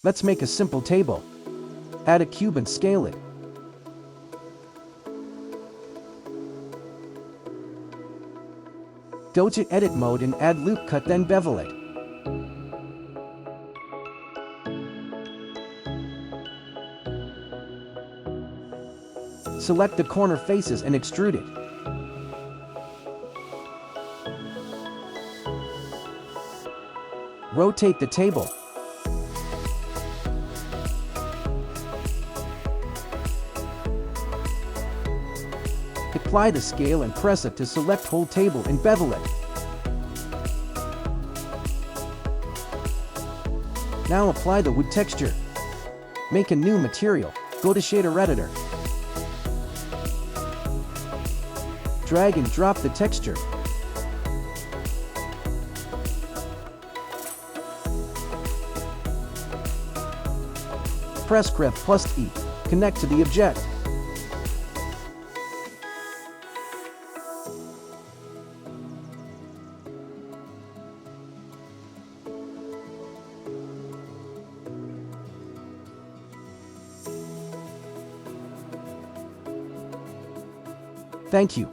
Let's make a simple table. Add a cube and scale it. Go to edit mode and add loop cut, then bevel it. Select the corner faces and extrude it. Rotate the table. Apply the scale and press it to select whole table and bevel it. Now apply the wood texture. Make a new material. Go to shader editor. Drag and drop the texture. Press Ctrl+E. Connect to the object. Thank you.